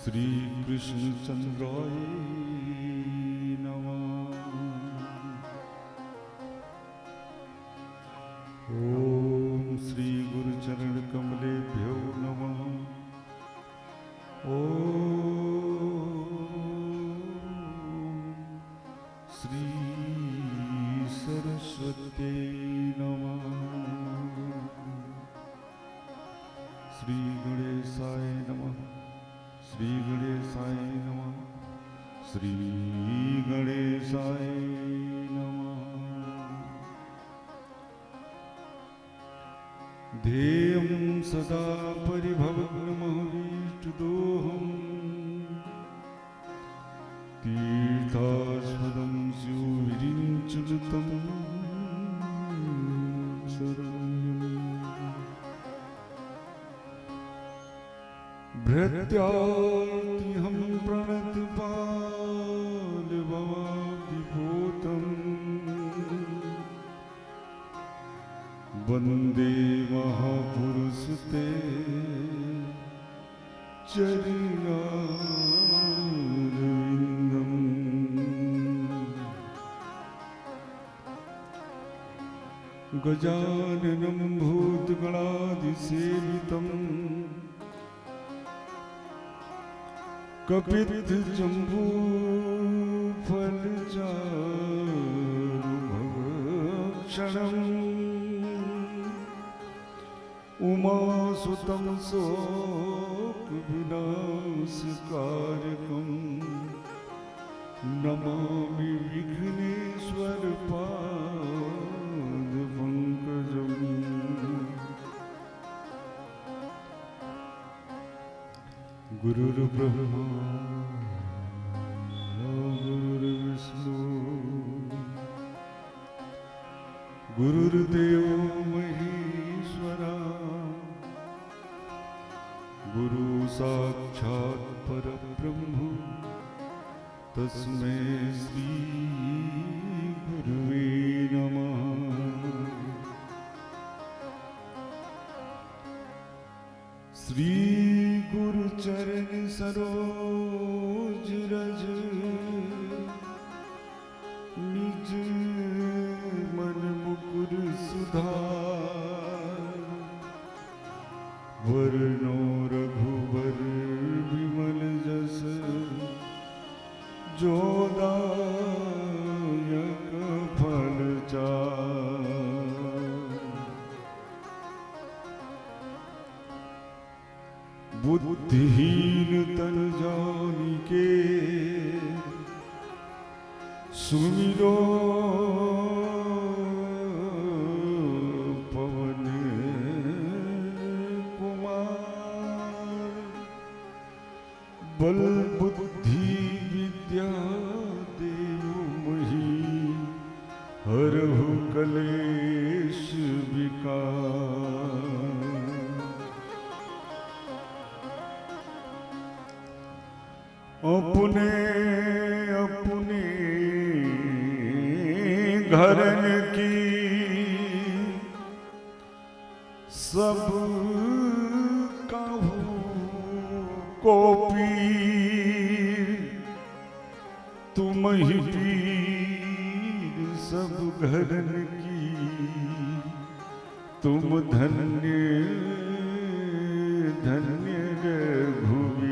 श्री कृष्ण चंद्राय नमः। ओम श्री गुरु चरण कमलेभ्यो नमः। ओम श्री सरस्वती नमः। श्री गणेशाय नमः। श्री गणेशाय नमः। श्री गणेशाय नमः। ध्येयं सदा परिभवग्नमहमीष्टदोहम् तीर्थास्पदं स्युविरिञ्चुनुतं भृत्यार्तिहं प्रणतपालभवाब्धिभूतम् वन्दे महापुरुषते चरणारविन्दम्। गजाननं भूतगणाधिसेवितम् कपित्थजम्बूफलचारुभक्षणम् उमासुतं शोकविनाशकारकम् नमामि विघ्नेश्वरपादपङ्कजम्। गुरुर्ब्रह्मा गुरुर्विष्णु गुरुर्देवो महेश्वरा गुरु साक्षात् परब्रह्म तस्मै श्री गुरुवे नमः। श्री गुरु चरण सरोज रज निज मन मुकुर सुधार वरनो रघुबर विमल जस जोदायक फल चार। बुद्धिहीन तन जानिके सुमिरो पवन कुमार। बल बुद्धि विद्या देव मही हरहु कलेश विकार। अपने अपने घरन की सब काहू को पीर तुम ही पीर सब घरन की तुम धन्य धन्य रघुवीर।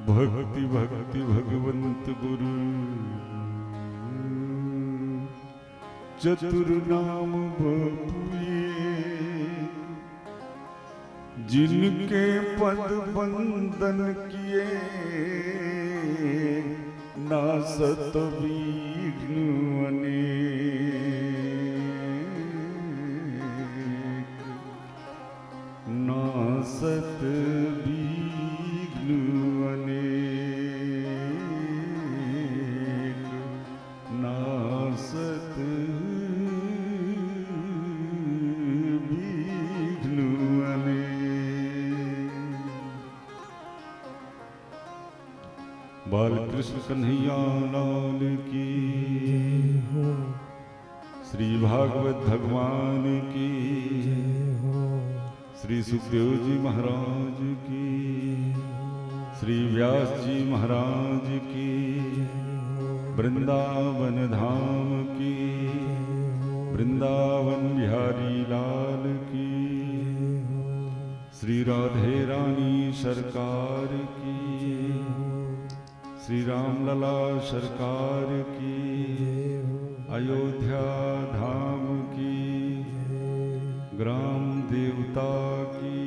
भक्ति भक्ति भगवंत गुरु चतुर नाम बपुए जिनके पद बंदन किए नासत विघ्न अनेक। नासत विघ्न अनेक नासत विघ्न अनेक। बालकृष्ण कन्हैया लाल की श्री भागवत भगवान की श्री सुखदेव जी महाराज की श्री व्यास जी महाराज की वृंदावन धाम की वृंदावन बिहारी लाल की श्री राधे रानी सरकार की श्री रामलला सरकार की अयोध्या धाम की ग्राम देवता की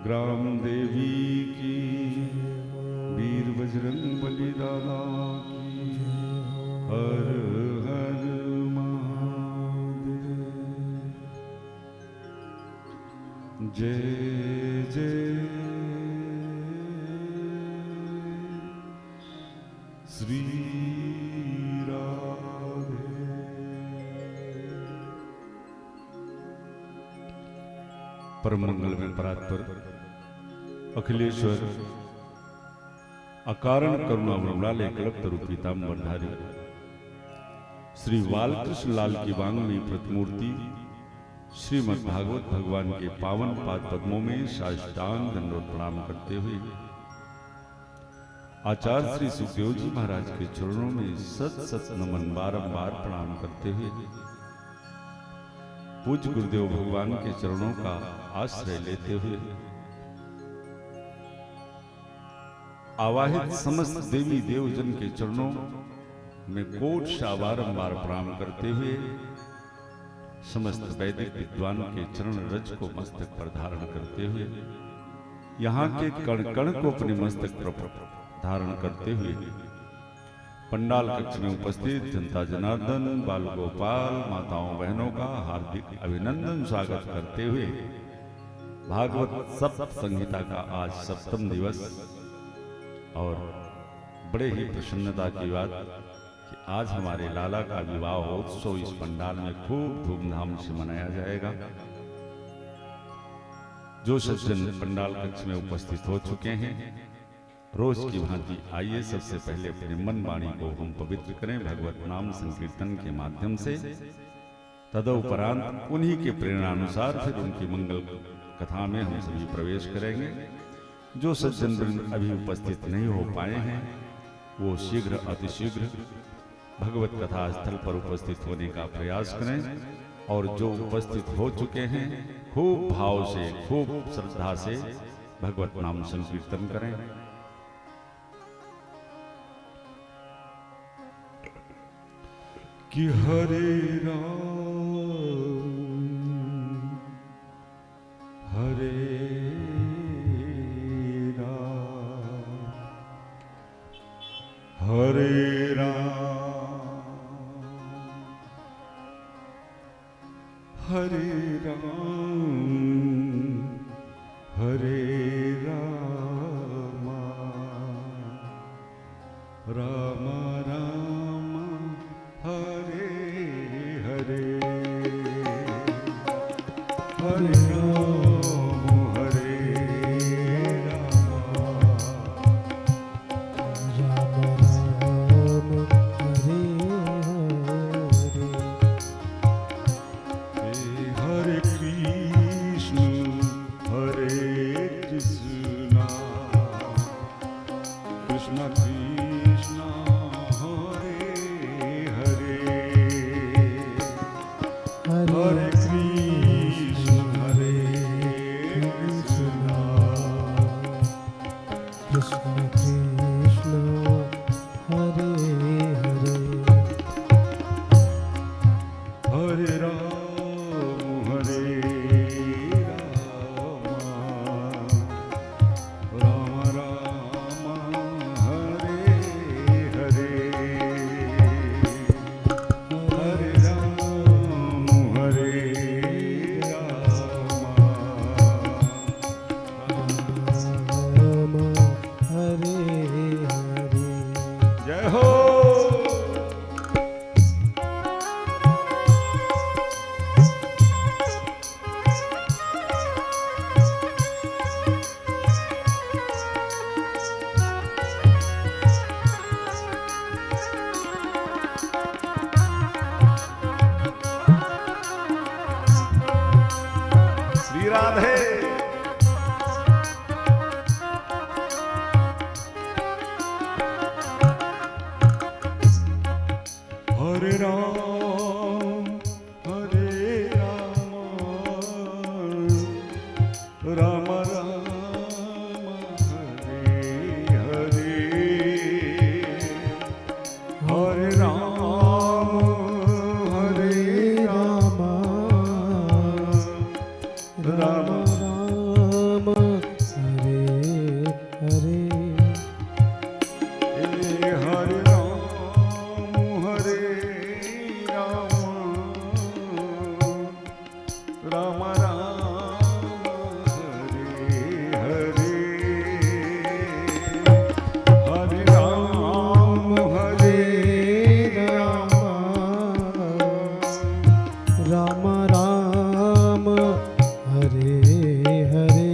ग्राम देवी की वीर बजरंग बली दादा की हर हर महादेव। जय जय श्री परम मंगल में परात्पर अखिलेश्वर अकारण करुणा मृणाले कल्पतरु पीताम्बरधारी श्री बालकृष्ण लाल की वांग्मयी प्रतिमूर्ति श्रीमद् भागवत भगवान के पावन पाद पद्मों में साष्टांग दंडवत प्रणाम करते हुए आचार्य श्री सुखदेव जी महाराज के चरणों में सत सत नमन बारंबार प्रणाम करते हुए पूज्य गुरुदेव भगवान के चरणों का आश्रय लेते हुए आवाहित समस्त देवी देवजन के चरणों में कोट सा बारंबार प्रणाम करते हुए समस्त वैदिक विद्वान के चरण रज को मस्तक पर धारण करते हुए यहाँ के कण कण को अपने मस्तक पर धारण करते हुए पंडाल कक्ष में उपस्थित जनता जनार्दन बाल गोपाल माताओं बहनों का हार्दिक अभिनंदन स्वागत करते हुए भागवत सप्त संहिता का आज सप्तम दिवस और बड़े ही प्रसन्नता की बात कि आज हमारे लाला का विवाह उत्सव इस पंडाल में खूब धूमधाम से मनाया जाएगा। जो सज्जन पंडाल कक्ष में उपस्थित हो चुके हैं रोज की भांति आइए सबसे पहले अपने मन वाणी को हम पवित्र करें भगवत नाम संकीर्तन के माध्यम से। तदुपरांत उन्हीं के प्रेरणानुसार फिर उनकी मंगल कथा में हम सभी प्रवेश करेंगे। जो सज्जन वृंद अभी उपस्थित नहीं हो पाए हैं वो शीघ्र अतिशीघ्र भगवत कथा स्थल पर उपस्थित होने का प्रयास करें और जो उपस्थित हो चुके हैं खूब भाव से खूब श्रद्धा से भगवत नाम संकीर्तन करें। कि हरे राम हरे राम हरे राम हरे राम हरे राम राम राम हरे हरे हरे राम हरे राम राम राम हरे हरे हरे राम हरे राम राम राम हरे हरे हरे राम हरे राम राम राम हरे हरे हरे राम हरे राम राम राम हरे हरे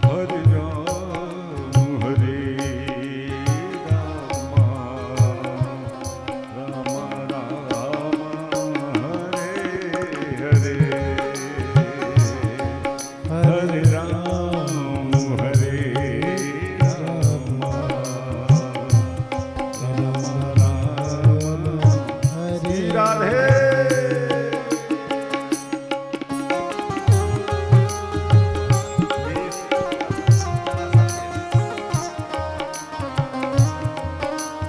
हरे राम हरे राम राम राम हरे हरे हरे राम हरे राम राम राम हरे राधे।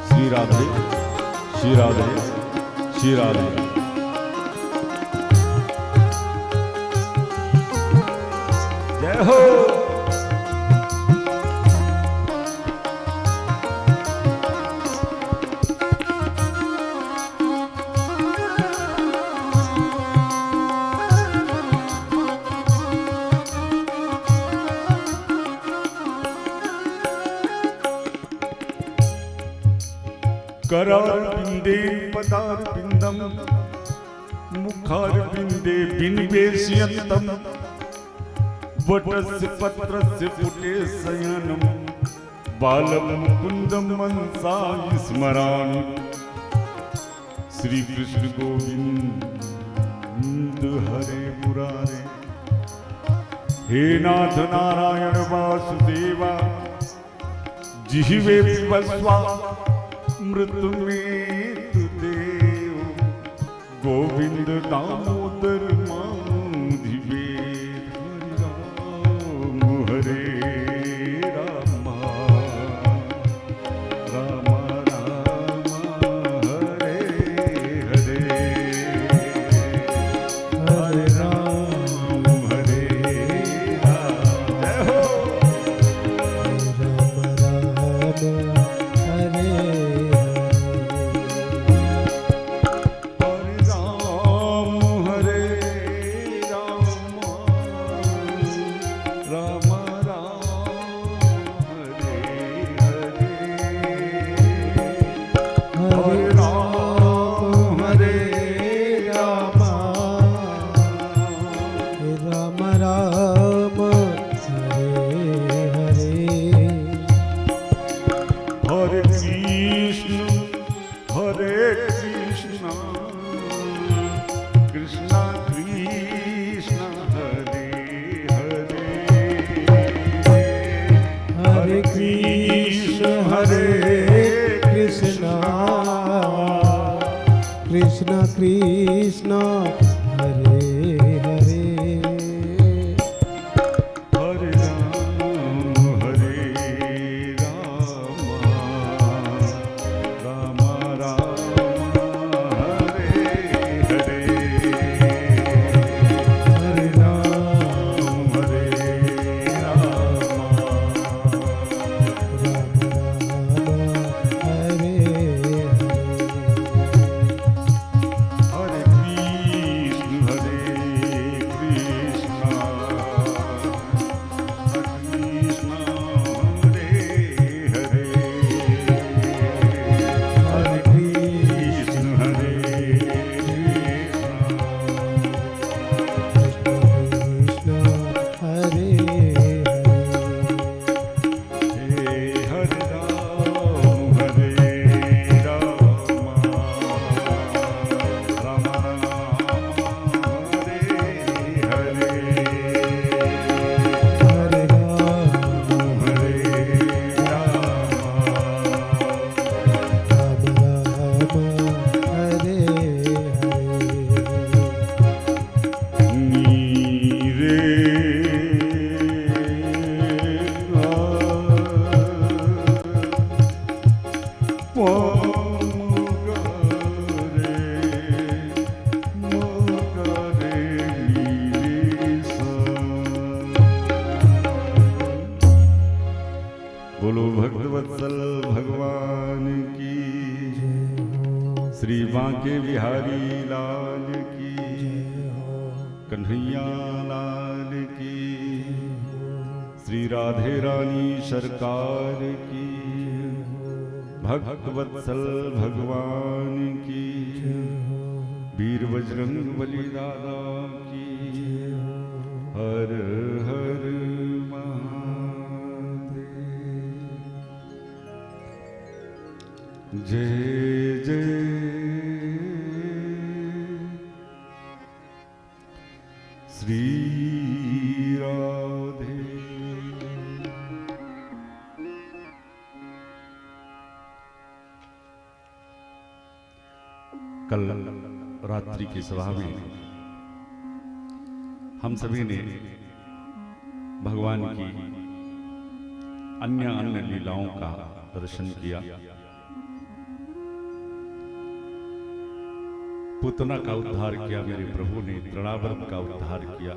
श्री राधे श्री राधे श्री राधे। जय हो। करारविंदे पदारविंदम मुखारविंदे बिन्वेष्यन्तम वटस्य पत्रस्य पुटे शयनम बालं मुकुन्दं मनसा स्मरामि। श्री कृष्ण गोविंद हरे मुरारे। हे नाथ नारायण वासुदेवा जिह्वे पिबस्वा मृत्यु में देव गोविंद दामोदर माधवे। हरे राम राम राम हरे हरे हरे राम हरे राम। जय हो। राम राम हरे हरे राम हरे कन्हैया लाल की, श्री राधे रानी सरकार की, भक्त वत्सल भगवान की, वीर बजरंग बली दादा की, हर हर महादेव। जय जय श्री राधे। कल रात्रि की सभा में हम सभी ने भगवान की अन्य अन्य लीलाओं का दर्शन किया। पुतना का उद्धार किया मेरे प्रभु ने, तृणावर्त का उद्धार किया,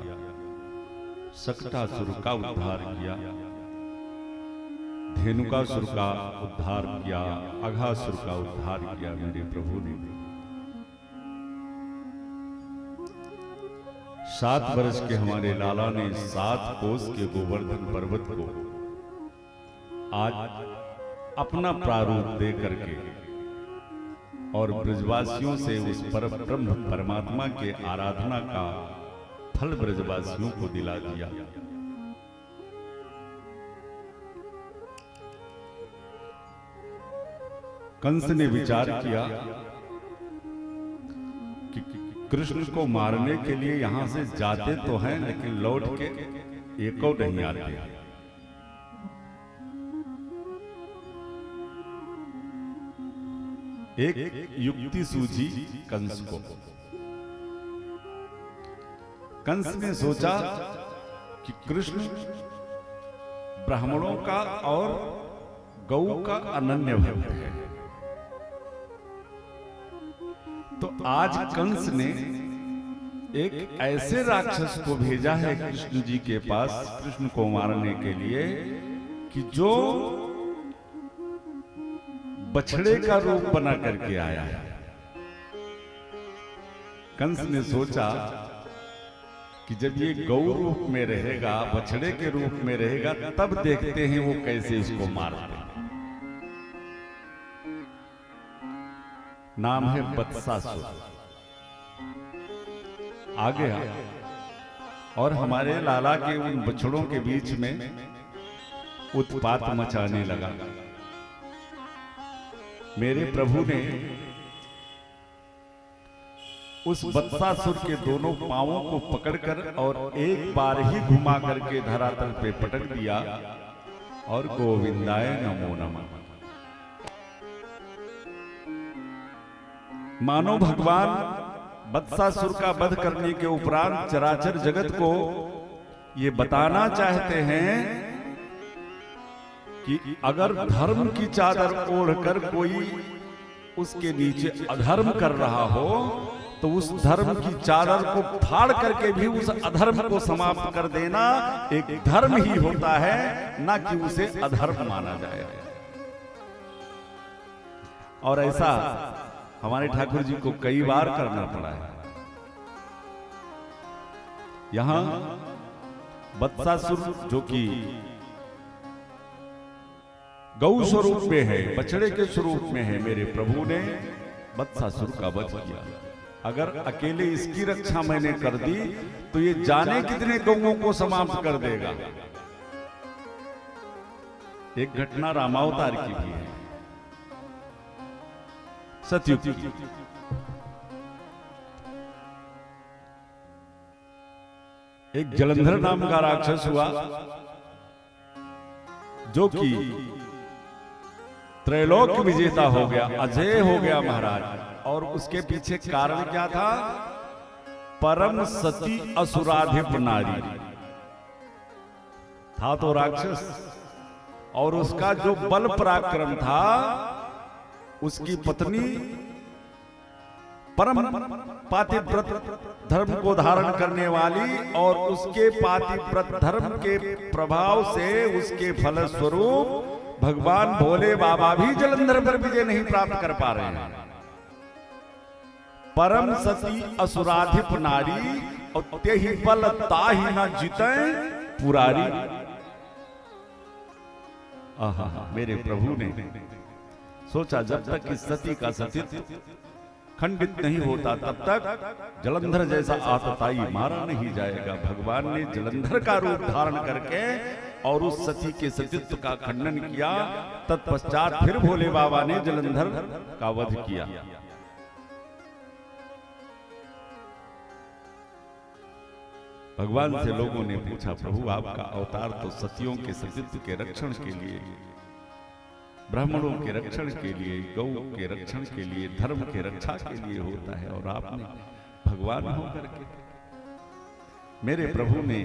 सकटासुर का उद्धार किया, धेनुकासुर का उद्धार किया, अघासुर का उद्धार किया मेरे प्रभु ने। 7 वर्ष के हमारे लाला ने 7 कोस के गोवर्धन पर्वत को आज अपना प्रारूप दे करके और ब्रजवासियों से उस परब्रह्म परमात्मा के आराधना का फल ब्रजवासियों को दिला दिया। कंस ने विचार किया कि कृष्ण को मारने के लिए यहां से जाते तो हैं, लेकिन लौट के एको नहीं आते। एक युक्ति सूझी कंस को। कंस ने सोचा कि कृष्ण ब्राह्मणों का और गौ का अनन्य भक्त है, तो आज कंस ने एक ऐसे राक्षस को भेजा है कृष्ण जी के पास कृष्ण को मारने के लिए कि जो बछड़े का रूप बना करके आया है। कंस ने सोचा कि जब ये गौ रूप में रहेगा, बछड़े के रूप में रहेगा, तब देखते हैं वो कैसे इसको मारते हैं। नाम है बत्सासुर। आ गया और हमारे लाला के उन बछड़ों के बीच में उत्पात मचाने लगा। मेरे प्रभु ने उस बत्सासुर के दोनों पांवों को पकड़कर और एक बार ही घुमा करके धरातल पे पटक दिया और गोविंदाय नमो नमः। मानो भगवान बत्सासुर का वध करने के उपरांत चराचर जगत को ये बताना चाहते हैं कि अगर धर्म की चादर ओढ़कर कोई उसके नीचे अधर्म कर रहा हो तो उस धर्म की चादर को फाड़ करके भी उस अधर्म को समाप्त कर देना एक धर्म ही होता है, ना कि उसे अधर्म माना जाए। और ऐसा हमारे ठाकुर जी को कई बार करना पड़ा है। यहां बत्सासुर जो कि गौ स्वरूप में है, बछड़े के स्वरूप में है, मेरे प्रभु ने बत्सासुर का वध किया। अगर अकेले इसकी रक्षा मैंने कर दी तो ये जाने कितने गौओं को समाप्त कर देगा। एक घटना रामावतार की भी है, सतयुग की। एक जलंधर नाम का राक्षस हुआ जो कि त्रैलोक्य विजेता हो गया, अजय हो गया महाराज। और उसके पीछे कारण क्या था? परम सती असुराधिप नारी था तो राक्षस, और उसका जो बल पराक्रम था, उसकी पत्नी परम पातिव्रत धर्म को धारण करने वाली, और उसके पातिव्रत धर्म के प्रभाव से उसके फलस्वरूप भगवान भोले बाबा भी जलंधर पर विजय नहीं प्राप्त कर पा रहे हैं। परम सती असुराधिप नारी और तेहि बल ताहि न जीते पुरारी। आहा, मेरे प्रभु ने सोचा जब तक इस सती का सतीत्व खंडित नहीं होता तब तक जलंधर जैसा आतताई मारा नहीं जाएगा। भगवान ने जलंधर का रूप धारण करके और उस सती के सतीत्व का खंडन किया। तत्पश्चात फिर भोले बाबा ने जलंधर का वध किया। भगवान से लोगों ने पूछा, प्रभु आपका अवतार तो सतियों के सतीत्व के रक्षण के लिए, ब्राह्मणों के रक्षण के लिए, गौ के रक्षण के लिए, धर्म के रक्षा के लिए होता है, और आपने भगवान होकर के। मेरे प्रभु ने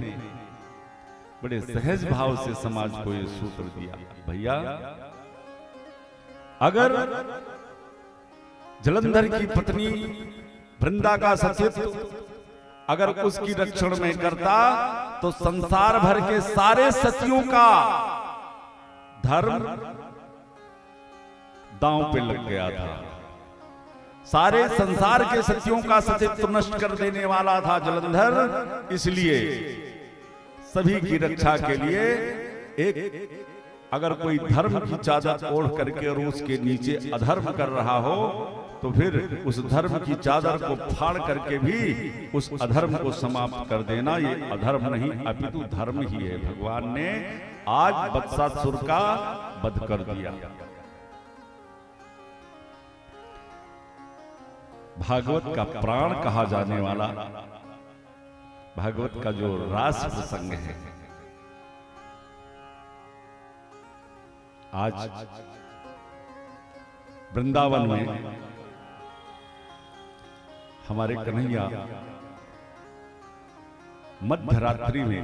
बड़े सहज भाव से समाज को यह सूत्र दिया, भैया अगर जलंधर की पत्नी वृंदा का सतीत्व अगर उसकी रक्षण में करता तो संसार भर के सारे सतियों का धर्म दांव पे लग गया था। सारे संसार के सतियों का सतीत्व नष्ट कर देने वाला था जलंधर। इसलिए सभी की रक्षा के लिए एक अगर कोई धर्म की चादर ओढ़ करके और उसके नीचे अधर्म कर रहा हो तो फिर उस धर्म की चादर को फाड़ करके भी उस अधर्म को समाप्त कर देना, ये अधर्म नहीं अपितु धर्म ही है। भगवान ने आज बत्सासुर का वध कर दिया। भागवत का प्राण कहा जाने वाला भागवत का जो रास प्रसंग है, आज वृंदावन में हमारे कन्हैया मध्यरात्रि में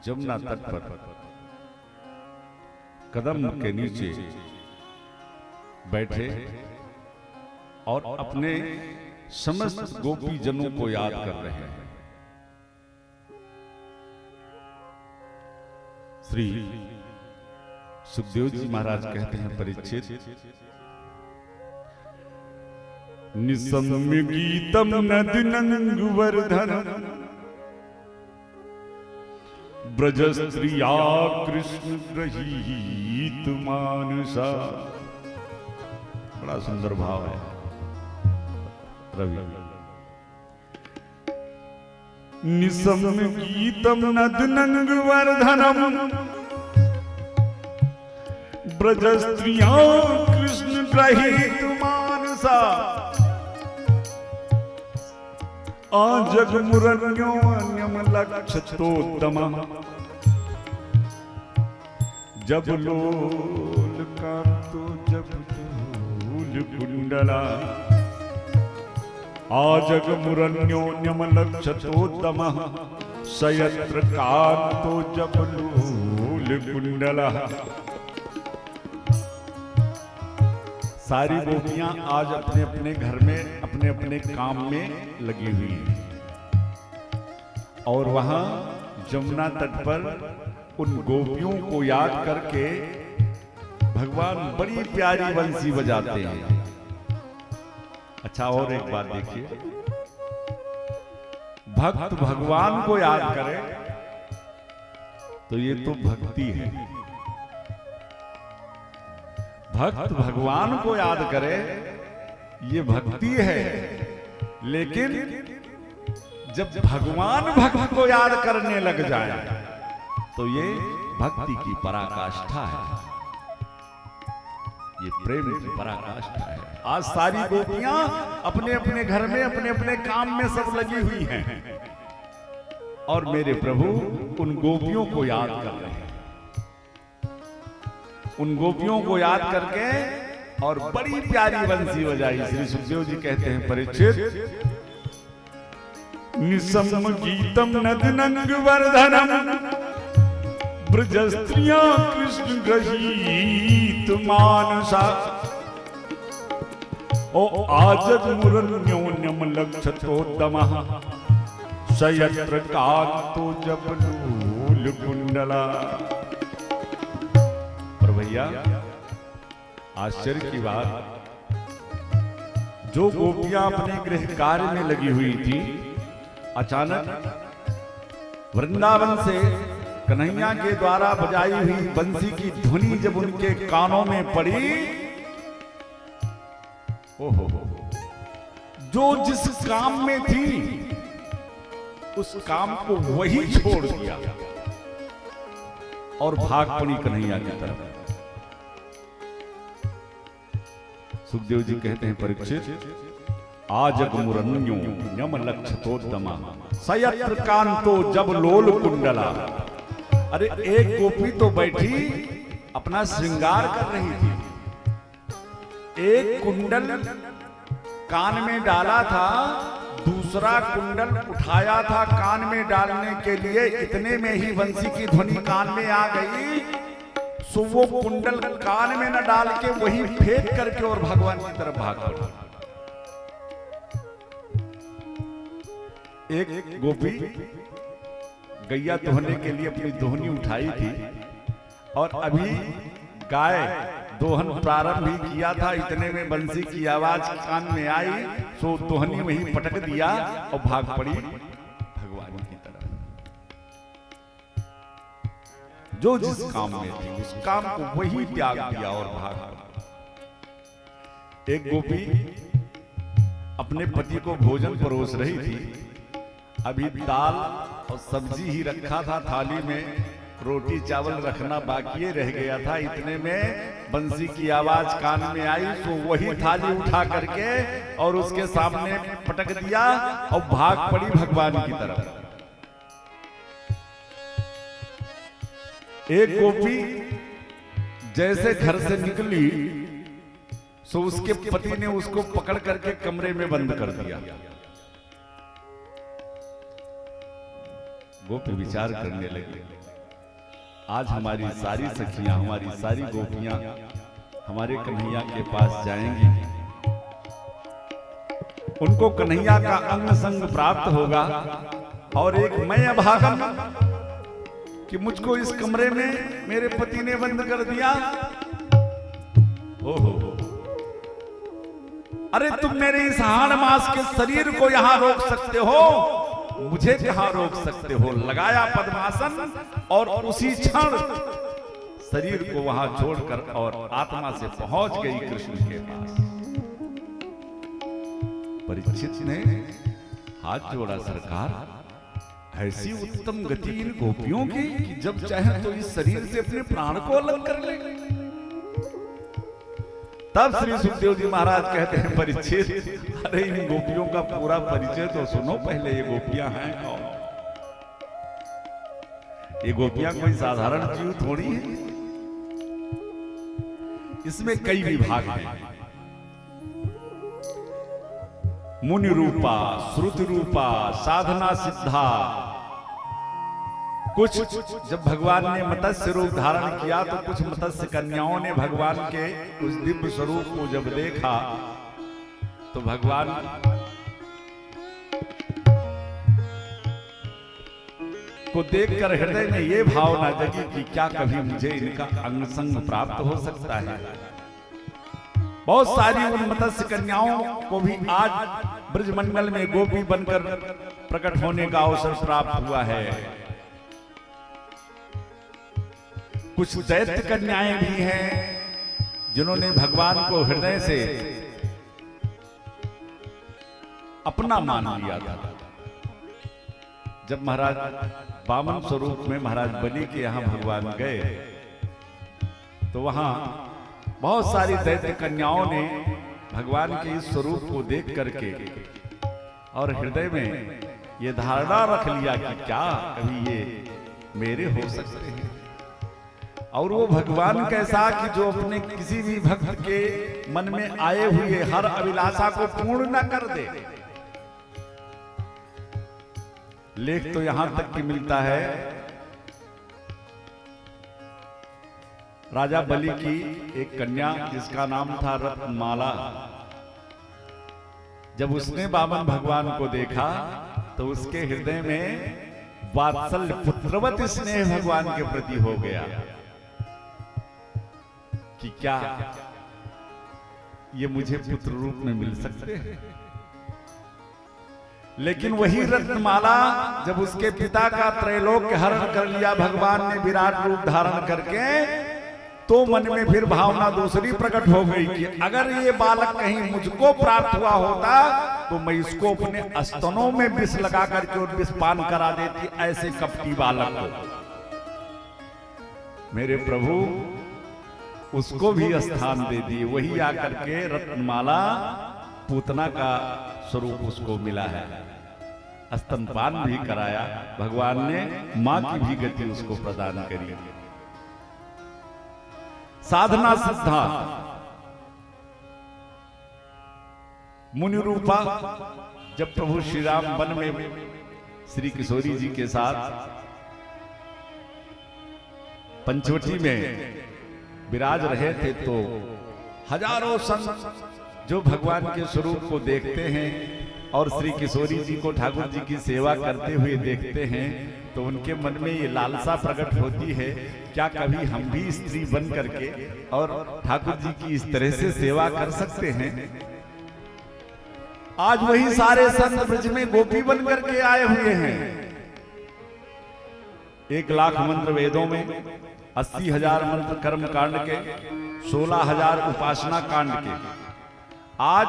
जमुना तट पर कदम के नीचे बैठे और अपने समस्त गोपी जनों को याद कर रहे हैं। श्री सुखदेव जी महाराज कहते हैं, परीक्षित निसम्य गीतम नदनंगवर्धन ब्रज स्त्रिया कृष्ण गृहीत मानसा। बड़ा सुंदर भाव है रवि। निसम्य गीतम नदनंगवर्धनम ब्रज स्त्रिया कृष्ण गृहीत मानसा। आजग मुरण्योन्यमलक्षतोत्तम जब लोल कांतो जब धूल कुंडला। आजग मुरण्योन्यमलक्षतोत्तम सयत्र कांतो जब लोल कुंडला। सारी गोपियां आज अपने अपने घर में अपने अपने काम में लगी हुई हैं और वहां जमुना तट पर उन गोपियों को याद करके भगवान बड़ी प्यारी बंसी बजाते हैं। अच्छा, और एक बात देखिए, भक्त भगवान को याद करे तो ये तो भक्ति है। भक्त भगवान को याद करे ये भक्ति है, लेकिन जब भगवान भक्त को याद करने लग जाए तो ये भक्ति की पराकाष्ठा है, ये प्रेम की पराकाष्ठा है। आज सारी गोपियां अपने अपने घर में अपने अपने काम में सब लगी हुई हैं और मेरे प्रभु उन गोपियों को याद कर रहे हैं। उन गोपियों को याद करके और बड़ी प्यारी बंसी बजाई। श्री सुखदेव जी कहते हैं, परीक्षित निसम गीतम नदनंगवर्धनम ब्रज स्त्रिया कृष्ण गृहीत मानसा। ओ आजग मुरण्योन्यम लक्षतोत्तम सयत्र कांतो जब लोल कुंडला। भैया आश्चर्य की बात, जो गोपियां अपने गृह कार्य में लगी हुई थी, अचानक वृंदावन से कन्हैया के द्वारा बजाई हुई बंसी की ध्वनि जब उनके कानों में पड़ी, ओहो, जो जिस काम में थी उस काम को वही छोड़ दिया और भाग पड़ी कन्हैया की तरफ। सुखदेव जी कहते हैं, परीक्षित आजगमुरन्यो यम लक्षतोद्दमा सयत्र कांतो जब लोल कुंडला। अरे एक गोपी तो बैठी अपना श्रृंगार कर रही थी, एक कुंडल कान में डाला था, दूसरा कुंडल उठाया था कान में डालने के लिए, इतने में ही बंसी की ध्वनि कान में आ गई। सो वो कुंडल कान में न डाल के वही फेंक करके और भगवान की तरफ भाग पड़ा। एक गोपी गैया दोहने के लिए अपनी दोहनी उठाई थी और अभी गाय दोहन प्रारंभ ही किया था, इतने में बंसी की आवाज कान में आई, सो दोहनी वहीं पटक दिया और भाग पड़ी भगवान की तरफ। जो जिस काम में थी उस काम को वही त्याग दिया और भाग पड़ी। एक गोपी अपने पति को भोजन परोस रही थी, अभी दाल और सब्जी ही रखा था थाली में, रोटी चावल रखना बाकी रह गया था, इतने में बंसी की आवाज कान में आई, तो वही थाली उठा करके और उसके सामने पटक दिया और भाग पड़ी भगवान की तरफ। एक गोपी जैसे घर से निकली, सो उसके पति ने उसको पकड़ करके कमरे में बंद कर दिया। गोपी विचार करने लगी, आज हमारी सारी सखियां, हमारी सारी गोपियां हमारे कन्हैया के पास जाएंगी, उनको कन्हैया का अंग संग प्राप्त होगा और एक मैं अभागन कि मुझको इस कमरे में मेरे पति ने बंद कर दिया। ओहो, अरे तुम मेरे इस हाड़ मास के शरीर को यहां रोक सकते हो, मुझे कहां रोक सकते हो। लगाया पद्मासन और उसी क्षण शरीर को वहां छोड़कर और आत्मा से पहुंच गई कृष्ण के पास। परीक्षित ने हाथ जोड़ा, सरकार ऐसी उत्तम गति इन गोपियों की कि जब चाहे तो इस शरीर से अपने प्राण को अलग कर ले। तब श्री सुखदेव जी महाराज कहते हैं, परीक्षित अरे इन गोपियों का पूरा परिचय तो सुनो पहले, ये गोपियां हैं कौन? ये गोपियां कोई साधारण जीव थोड़ी है, इसमें कई विभाग हैं। मुनि रूपा, श्रुति रूपा, साधना सिद्धा। कुछ जब भगवान ने मत्स्य रूप धारण किया तो कुछ मत्स्य कन्याओं ने भगवान के उस दिव्य स्वरूप को जब देखा तो भगवान को देखकर हृदय में ये भावना जगी कि क्या कभी मुझे इनका अंग संग प्राप्त हो सकता है। बहुत सारी उन मत्स्य कन्याओं को भी आज ब्रजमंडल में गोपी बनकर प्रकट होने का अवसर प्राप्त हुआ है। कुछ दैत्य कन्याएं भी हैं जिन्होंने भगवान को हृदय से अपना मान लिया था। जब महाराज वामन स्वरूप में महाराज बलि के यहां भगवान गए तो वहां बहुत सारी दैत्य कन्याओं ने भगवान के इस स्वरूप को देख करके और हृदय में ये धारणा रख लिया कि क्या कभी ये मेरे हो सकते हैं। और वो भगवान कैसा कि जो अपने किसी भी भक्त के मन में आए हुए हर अभिलाषा को पूर्ण न कर दे। लेख तो यहां तक कि मिलता है, राजा बलि की एक कन्या जिसका नाम था रत्नमाला, जब उसने वामन भगवान को देखा तो उसके हृदय में वात्सल्य पुत्रवत स्नेह भगवान के प्रति हो गया कि क्या ये मुझे पुत्र रूप में मिल सकते हैं। लेकिन वही रत्नमाला जब उसके पिता का त्रैलोक्य हरण कर लिया भगवान ने विराट रूप धारण करके, तो मन में फिर भावना दूसरी प्रकट हो गई कि अगर ये बालक कहीं मुझको प्राप्त हुआ होता तो मैं इसको अपने स्तनों में विष लगा करके और विष पान करा देती, ऐसे कपटी बालक को। मेरे प्रभु उसको भी स्थान दे दिए, वही आकर के रत्नमाला पूतना का स्वरूप उसको मिला है। स्तनपान भी कराया भगवान ने, मां की भी गति उसको प्रदान करी। साधना श्रद्धा मुनि रूपा जब प्रभु श्री राम वन में श्री किशोरी जी के साथ पंचवटी में विराज रहे थे, तो हजारों संत जो भगवान के स्वरूप को देखते हैं और श्री किशोरी जी को ठाकुर जी की सेवा करते हुए देखते हैं, तो उनके मन में ये लालसा प्रकट होती है, क्या कभी हम भी स्त्री बन करके और ठाकुर जी की इस तरह से सेवा कर सकते हैं। आज वही सारे संत ब्रज में गोपी बन करके आए हुए हैं। 1,00,000 मंत्र वेदों में, 80,000 मंत्र कर्म कांड के, 16,000 उपासना कांड के। आज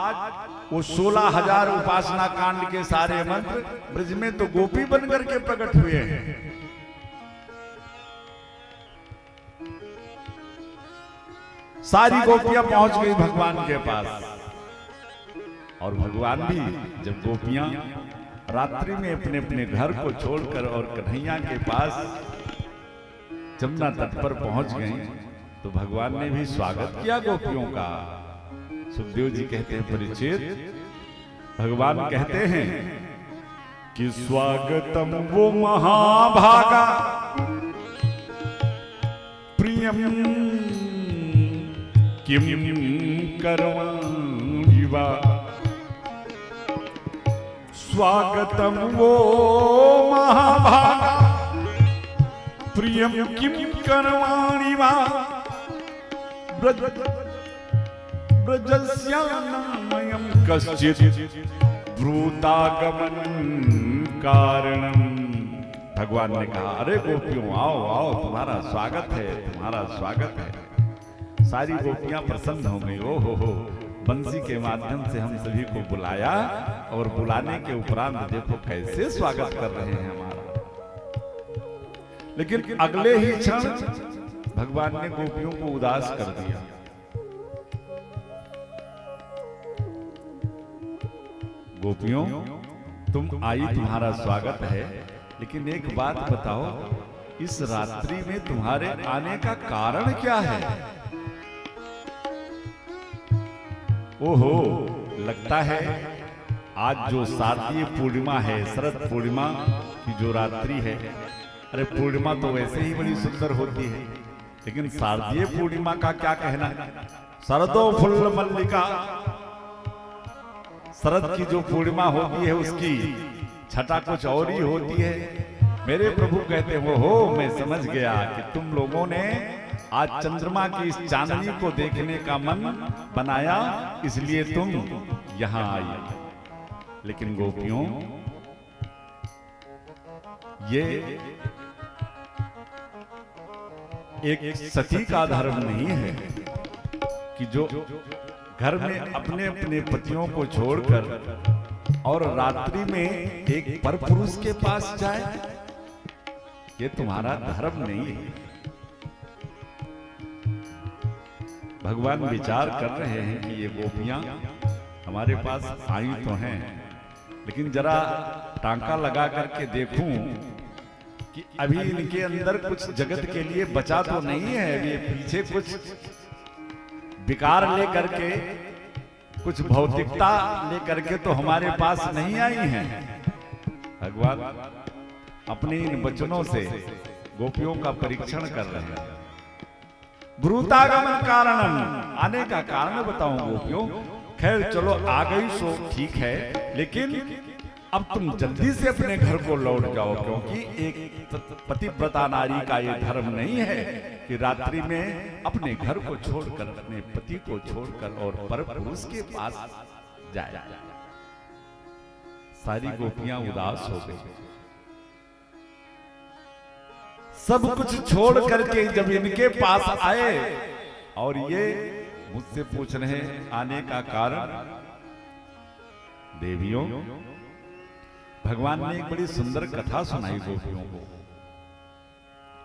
वो 16,000 उपासना कांड के सारे मंत्र ब्रज में तो गोपी बन करके प्रकट हुए हैं। सारी गोपियां पहुंच गई भगवान के पास, और भगवान भी जब गोपियां रात्रि में अपने अपने घर को छोड़कर और कन्हैया के पास जमुना तट पर पहुंच गए, तो भगवान ने भी स्वागत किया गोपियों का। सुखदेव जी कहते हैं परिचित, भगवान कहते हैं कि स्वागतम वो महाभागा प्रियम किम करवाणि वा। स्वागतम वो महाभागा प्रियम किम करवाणि वा। ब्रजस्यानामयं कश्चित् ब्रूतागमन कारणम। भगवान ने कहा, अरे गोपियों आओ आओ, तुम्हारा स्वागत है, तुम्हारा स्वागत है। सारी गोपियां प्रसन्न हो गई। ओ हो, बंसी के माध्यम से हम सभी को बुलाया, और बुलाने के उपरांत देखो कैसे स्वागत कर रहे हैं हमारा। लेकिन अगले ही क्षण भगवान ने गोपियों को उदास कर दिया। गोपियों, तुम आई, तुम्हारा स्वागत है, लेकिन एक बात बताओ, इस रात्रि में तुम्हारे आने का कारण क्या है? ओहो, लगता है आज जो शारदीय पूर्णिमा है, शरद पूर्णिमा की जो रात्रि है। अरे पूर्णिमा तो वैसे ही बड़ी सुंदर होती है, लेकिन शारदीय पूर्णिमा का क्या कहना। शरदो फुल्ल मल्लिका, शरद की जो पूर्णिमा होती है उसकी छटा कुछ और ही होती है। मेरे प्रभु कहते हो, मैं समझ गया कि तुम लोगों ने आज चंद्रमा की इस चांदनी को देखने का मन बनाया, इसलिए तुम यहां आई। लेकिन गोपियों, ये एक सती का धर्म नहीं है कि जो घर में अपने अपने पतियों को छोड़कर और रात्रि में एक परपुरुष के पास जाए। ये तुम्हारा धर्म नहीं है। भगवान विचार कर रहे हैं कि ये गोपियां हमारे पास आई तो हैं, लेकिन जरा टांका लगा करके देखूं कि अभी इनके अंदर कुछ जगत के लिए बचा तो नहीं है। ये पीछे कुछ विकार लेकर के, कुछ भौतिकता लेकर के तो हमारे पास नहीं आई हैं। भगवान अपने इन वचनों से गोपियों का परीक्षण कर रहे हैं। ब्रूतागमन कारणम, आने का कारण बताऊं गोपियों। खैर चलो आ गई सो ठीक है, लेकिन अब तुम जल्दी से अपने घर को लौट जाओ, क्योंकि एक पतिव्रता नारी का ये धर्म नहीं है कि रात्रि में अपने घर को छोड़कर, अपने पति को छोड़कर और परपुरुष के पास जाए। सारी गोपियां उदास हो गई। सब कुछ छोड़ करके जब इनके पास आए और ये मुझसे पूछ रहे आने का कारण, देवियों, भगवान ने एक बड़ी सुंदर कथा सुनाई गोपियों को।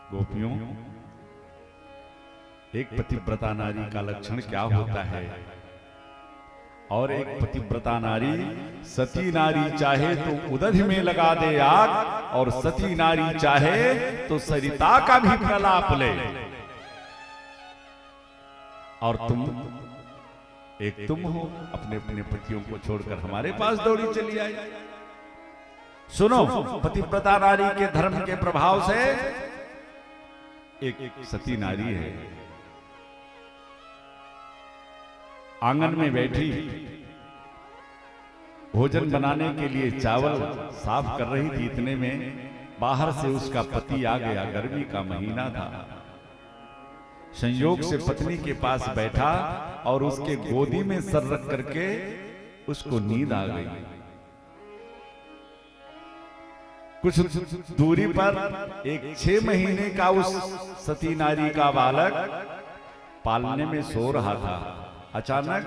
गोपियों, एक पतिव्रता नारी का लक्षण क्या होता है, और एक पतिव्रता नारी, सती नारी चाहे तो उदधि में लगा दे आग, और सती नारी चाहे तो सरिता का भी प्रलाप ले। और तुम हो अपने अपने पतियों को छोड़कर हमारे पास दौड़ी चली आई। सुनो, पतिव्रता नारी के धर्म के प्रभाव से एक सती नारी है, आंगन में बैठी भोजन बनाने के लिए चावल साफ कर रही थी। इतने में बाहर से उसका पति आ गया। गर्मी का महीना था। संयोग से पत्नी के पास बैठा और उसके गोदी में सर रख करके उसको नींद आ गई। कुछ दूरी पर एक 6 महीने का उस सती नारी का बालक पालने में सो रहा था। अचानक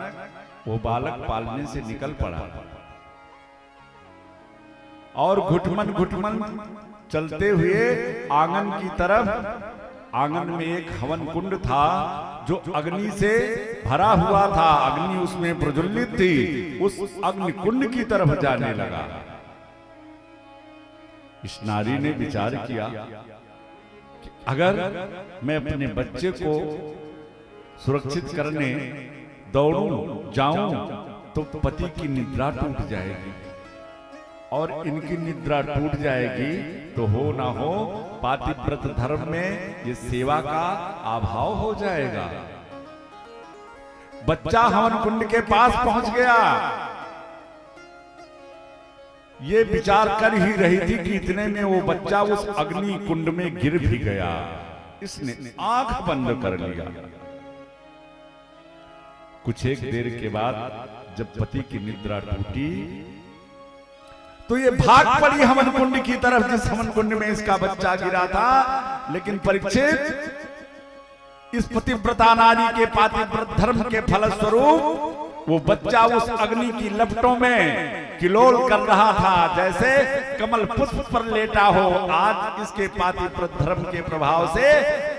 वो बालक पालने से निकल पड़ा और घुटमन चलते हुए आंगन की तरफ, आंगन में एक हवन कुंड था जो अग्नि से भरा हुआ था, अग्नि उसमें प्रज्वलित थी, उस अग्नि कुंड की तरफ जाने लगा। इस नारी ने विचार किया कि अगर मैं अपने बच्चे को सुरक्षित करने दौड़ूं जाऊं तो पति की निद्रा टूट जाएगी, और इनकी निद्रा टूट जाएगी तो हो ना हो पातिव्रत धर्म में ये सेवा का अभाव हो जाएगा। बच्चा हवन कुंड के पास पहुंच गया। ये विचार कर ही रही थी कि इतने में वो बच्चा उस अग्नि कुंड में गिर भी गया। इसने आंख बंद कर लिया। कुछ एक देर के बाद जब पति की निद्रा टूटी तो ये भाग पड़ी हवन कुंड की तरफ, जिस हवन कुंड में इसका बच्चा गिरा था। लेकिन परीक्षित, इस पतिव्रता नारी के पातिव्रत धर्म के फलस्वरूप वो बच्चा उस अग्नि की लपटों में किलोल कर रहा था, जैसे कमल पुष्प पर लेटा हो। आज इसके पातिव्रत धर्म के प्रभाव से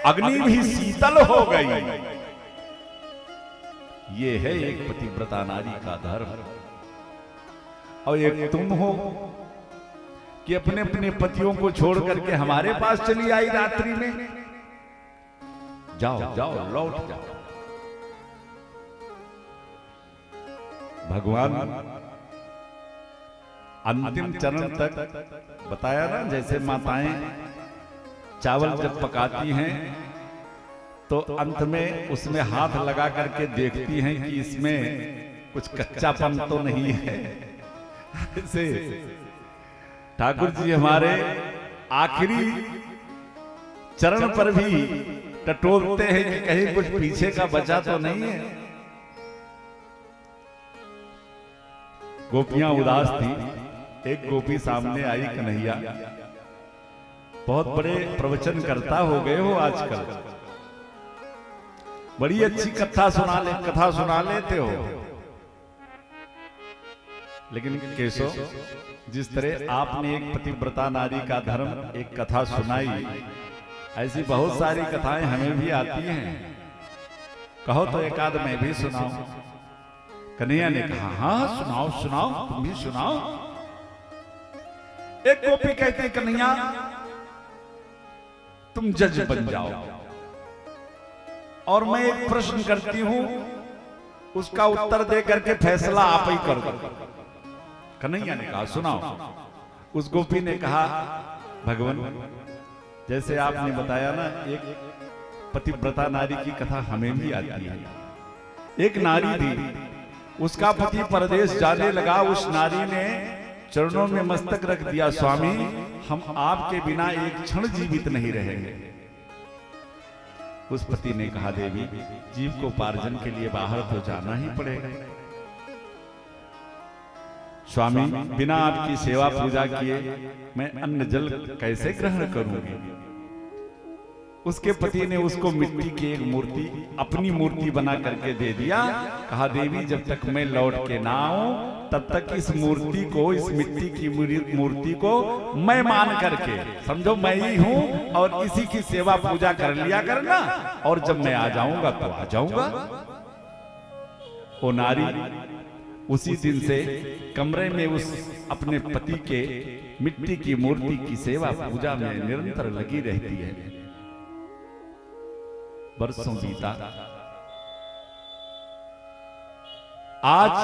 अग्नि भी शीतल हो गई। ये है एक पतिव्रता नारी का धर्म। और एक तुम हो कि अपने अपने पतियों को छोड़ करके हमारे पास चली आई रात्रि में। जाओ जाओ, लौट जाओ। भगवान अंतिम चरण तक बताया ना, जैसे माताएं चावल जब पकाती हैं तो अंत में उसमें हाथ लगा करके देखती हैं कि इसमें कुछ कच्चापन तो नहीं है। ऐसे ठाकुर जी हमारे आखिरी चरण पर भी टटोलते हैं कि कहीं कुछ पीछे का बचा तो नहीं है। गोपियां उदास थी। एक गोपी सामने आई, कन्हैया बहुत बड़े प्रवचन करता हो गए हो आजकल, बड़ी अच्छी कथा सुना लेते हो, लेकिन केशव, जिस तरह आपने एक पतिव्रता नारी का धर्म एक कथा सुनाई, ऐसी बहुत सारी कथाएं हमें भी आती हैं। कहो तो एक आध मैं भी सुनाऊं। कन्हैया ने कहा, हाँ सुनाओ सुनाओ, तुम भी सुनाओ। एक गोपी कहती, कन्हैया तुम जज बन जाओ और मैं एक प्रश्न करती हूं, उसका उत्तर दे करके फैसला आप ही कर दो। कन्हैया ने कहा, सुनाओ। उस गोपी ने कहा, भगवान जैसे आपने बताया ना, एक पतिव्रता नारी की कथा हमें भी आती है। एक नारी थी, उसका पति परदेश जाने लगा। उस नारी ने चरणों में मस्तक रख दिया, स्वामी हम आपके बिना एक क्षण जीवित नहीं रहेंगे। उस पति ने कहा, देवी जीव को पार्जन के लिए बाहर तो जाना ही पड़ेगा। स्वामी बिना आपकी सेवा पूजा किए मैं अन्न जल कैसे ग्रहण करूंगी। उसके पति ने उसको मिट्टी की एक मूर्ति, अपनी मूर्ति बना करके दे दिया। कहा, देवी जब तक मैं लौट के ना आऊं तब तक इस मूर्ति को, इस मिट्टी की मूर्ति को मैं मान करके, समझो मैं ही हूं और इसी की सेवा पूजा कर लिया करना, और जब मैं आ जाऊंगा तो आ जाऊंगा। वो नारी उसी दिन से कमरे में उस अपने पति के मिट्टी की मूर्ति की सेवा पूजा में निरंतर लगी रहती है। बरसों बीता, आज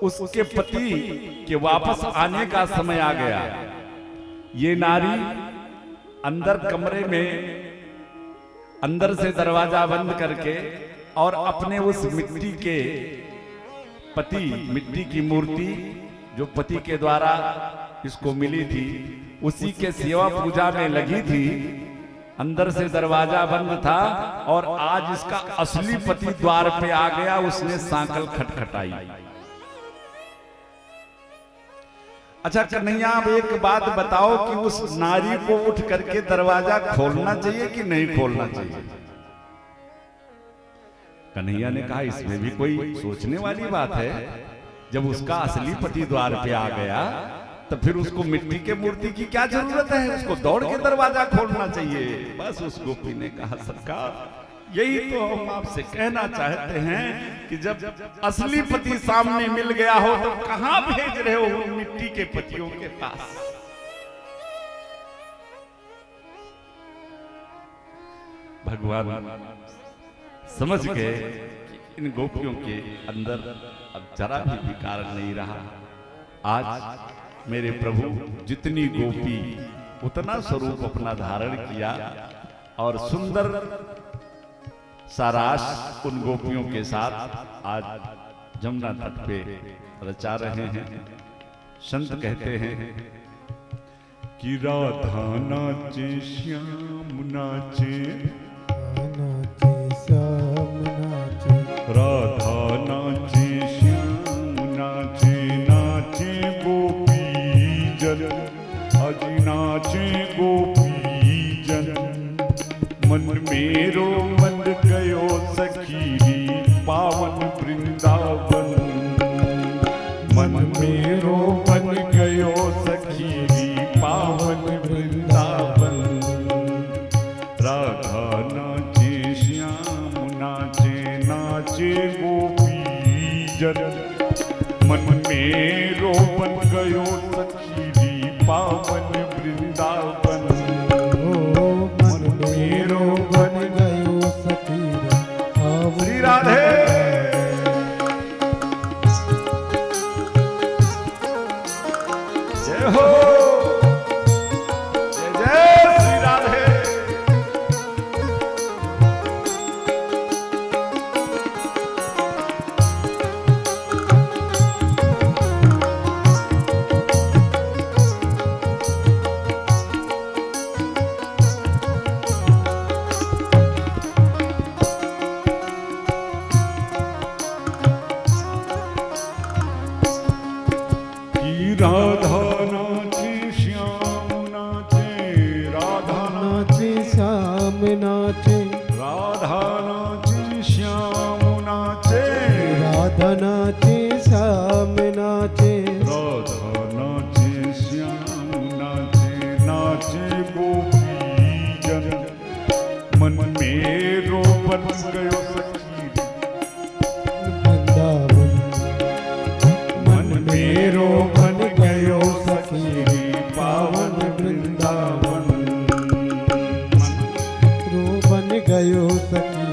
उसके पति के वापस आने का समय आ गया। ये नारी अंदर कमरे में अंदर से दरवाजा बंद करके और अपने उस मिट्टी के पति, मिट्टी की मूर्ति जो पति के द्वारा इसको मिली थी, उसी के सेवा पूजा में लगी थी। अंदर से दरवाजा बंद था और आज इसका असली पति द्वार पे आ गया। उसने सांकल खटखटाई। अच्छा कन्हैया, अब एक बात बताओ कि उस नारी को उठ करके दरवाजा खोलना चाहिए कि नहीं खोलना चाहिए? कन्हैया ने कहा, इसमें भी कोई सोचने वाली बात है। जब उसका असली पति द्वार पे आ गया तो फिर उसको मिट्टी के मूर्ति की क्या जरूरत है? उसको दौड़ के दरवाजा खोलना चाहिए। बस उस गोपी ने कहा, सरकार यही तो हम आपसे कहना चाहते हैं कि जब असली पति सामने मिल गया हो तो कहां भेज रहे हो मिट्टी के पतियों के पास? भगवान समझ गए कि इन गोपियों के अंदर अब जरा भी विकार नहीं रहा। आज मेरे प्रभु जितनी गोपी उतना स्वरूप अपना धारण किया और सुंदर साराश उन गोपियों के साथ आज जमुना तट पे रचा रहे हैं। संत कहते हैं कि राधा नाचे श्याम नाचे, राधा नाचे श्याम नाचे, नाचे गोपी जन, अज नाचे गोपी जन। मन मेरो मन गयो सखीरी पावन वृंदावन, मन मेरो मन गयो सखीरी पावन वृंदावन। राधा नाचे श्याम नाचे, नाचे गोपी जन। मन मेरो मन गयो सखीरी पावन वृंदावन, मन मेरो मन गयो सखीरी पावन। श्री राधे जय हो, जय जय श्री राधे। राधा नाचे श्याम नाचे, राधा नाचे श्याम नाचे, राधा नाचे श्याम नाचे, राधा नाचे श्याम नाचे, राधा नाचे श्याम नाचे, नाचे गोपी जन। मन मेरो बन गयो सखी वृंदावन, मन मेरो बन गयो सखी पावन वृंदावन, रो बन गयो सखी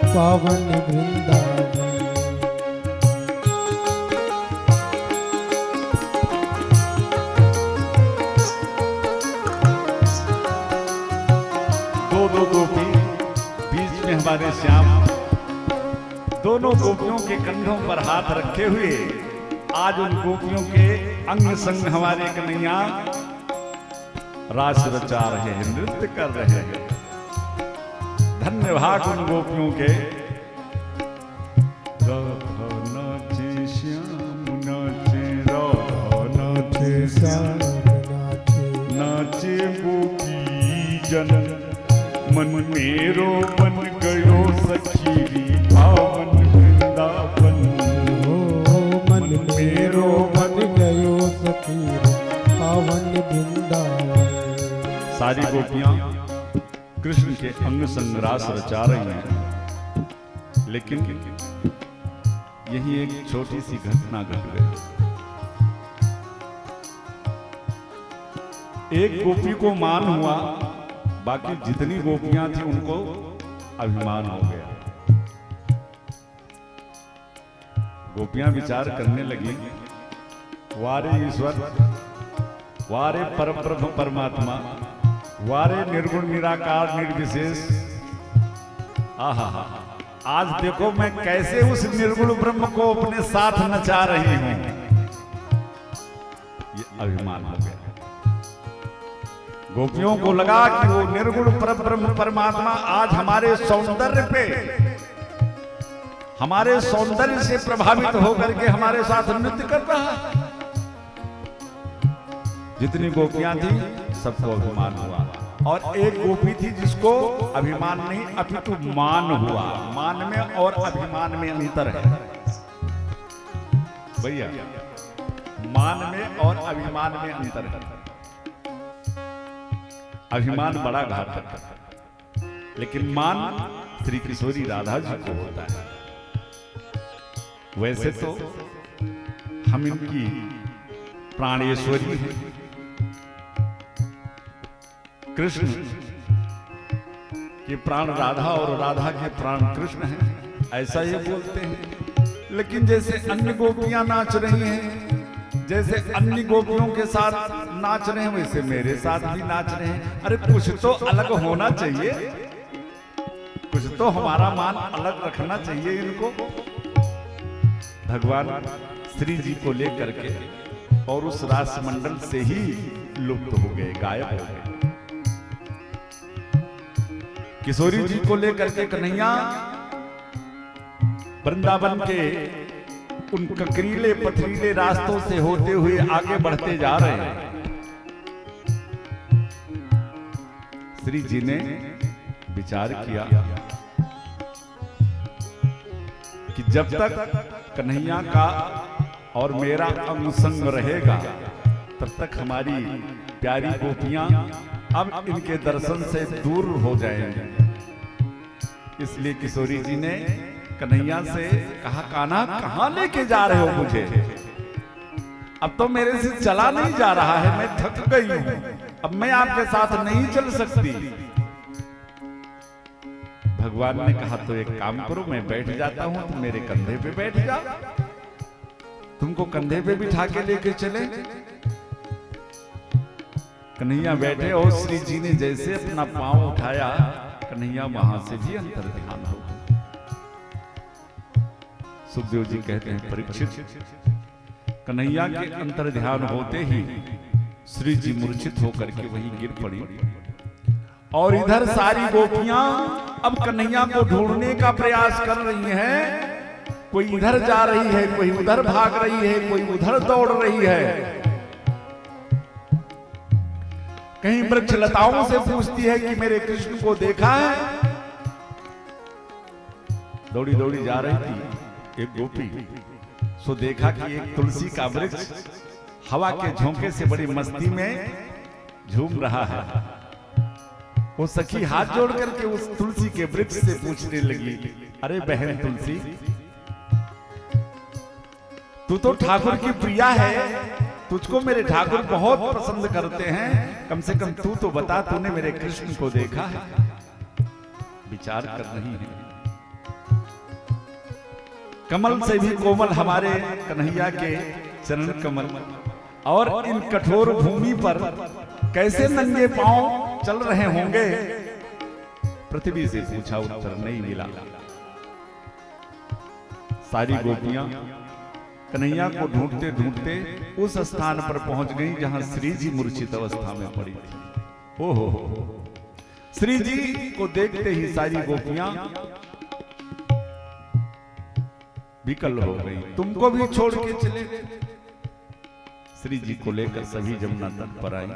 पावन वृंदावन। दो गोपी, बीच में हमारे श्याम, दोनों गोपियों के कंधों पर हाथ रखे हुए आज उन गोपियों के अंग संग हमारे कन्हैया रास रचा रहे हैं, नृत्य कर रहे हैं। धन्य भाग उन गोपियों के। राधा नाचे श्याम नाचे, राधा नाचे श्याम नाचे गोपी जन, मन मेरो बन गयो सखी पावन वृंदावन। मन मेरो बन गयो सखी पावन वृंदावन। सारी गोपियां कृष्ण के अंग संग रास रचा रही हैं, लेकिन यही एक छोटी सी घटना घट गई। एक गोपी को मान हुआ, बाकी जितनी गोपियां थी उनको अभिमान हो गया। गोपियां विचार करने लगी, वारे ईश्वर, वारे परब्रह्म परमात्मा, वारे निर्गुण निराकार निर्विशेष। आहा, आज देखो मैं कैसे उस निर्गुण ब्रह्म को अपने साथ नचा रही हूं। ये अभिमान हो गया। गोपियों को लगा कि वो निर्गुण परब्रह्म परमात्मा आज हमारे सौंदर्य पे, हमारे सौंदर्य से प्रभावित होकर के हमारे साथ नृत्य कर रहा है। जितनी गोपियां थी सबको अभिमान हुआ, और एक गोपी थी जिसको अभिमान नहीं अपितु मान हुआ। मान में और अभिमान में अंतर है भैया, मान में और अभिमान में अंतर है। अभिमान बड़ा घातक है, लेकिन मान श्री किशोरी राधा जी को होता है। वैसे तो हम इनकी प्राणेश्वरी हैं, कृष्ण के प्राण राधा और राधा के प्राण कृष्ण हैं, ऐसा ये बोलते हैं। लेकिन जैसे अन्य गोपियां नाच रही हैं, जैसे अन्य गोपियों के साथ नाच रहे हैं, वैसे मेरे साथ भी नाच रहे हैं। अरे कुछ तो अलग होना चाहिए, कुछ तो हमारा मान अलग रखना चाहिए इनको। भगवान श्री जी को लेकर के और उस रास मंडल से ही लुप्त हो गए, गायब हो गए। किशोरी जी को लेकर के कन्हैया वृंदावन के उन ककरीले पथरीले रास्तों से होते हुए आगे बढ़ते जा रहे हैं। श्री जी ने विचार किया कि जब तक कन्हैया का और मेरा अंग संग रहेगा, तब तक हमारी प्यारी गोपियां अब इनके दर्शन से दूर हो जाएंगे। इसलिए किशोरी जी ने कन्हैया से कहा, कान्हा कहां लेके जा रहे हो मुझे? अब तो मेरे से चला नहीं जा रहा है, मैं थक गई हूं, अब मैं आपके साथ नहीं चल सकती। भगवान ने कहा, तो एक काम करो, मैं बैठ जाता हूं, तुम मेरे कंधे पे बैठ जा, तुमको कंधे पे बिठा के लेके चले। कन्हैया बैठे और श्री जी ने जैसे अपना पांव उठाया, कन्हैया वहां से भी अंतर ध्यान हो गए। सुखदेव जी कहते हैं, परीक्षित, कन्हैया के अंतर ध्यान होते ही श्री जी मूर्छित होकर के वहीं गिर पड़ी। और इधर सारी गोपियां अब कन्हैया को ढूंढने का प्रयास कर रही हैं। कोई इधर जा रही है, कोई उधर भाग रही है, कोई उधर दौड़ रही है, कहीं वृक्ष लताओं से पूछती है कि मेरे कृष्ण को देखा है। दौड़ी दौड़ी जा रही थी एक गोपी, सो देखा कि एक तुलसी का वृक्ष हवा के झोंके से बड़ी मस्ती में झूम रहा है। वो सखी हाथ जोड़ करके उस तुलसी के वृक्ष से पूछने लगी, अरे बहन तुलसी, तू तो ठाकुर की प्रिया है, तुझको मेरे ठाकुर बहुत पसंद करते हैं, कम से कम तू तो बता, तूने मेरे कृष्ण को देखा है? विचार कर रही है। कमल से भी कोमल हमारे कन्हैया के चरण कमल, और इन कठोर भूमि पर कैसे नंगे पांव चल रहे होंगे? पृथ्वी से पूछा, उत्तर नहीं मिला। सारी गोपियां कन्हैया को ढूंढते ढूंढते उस स्थान पर पहुंच गई जहां श्री जी मूर्छित अवस्था में पड़ी थी। ओहो, श्री जी को देखते ही सारी गोपियां विकल हो गई। तुमको भी छोड़ के चले गए। श्री जी को लेकर सभी जमुना तट पर आई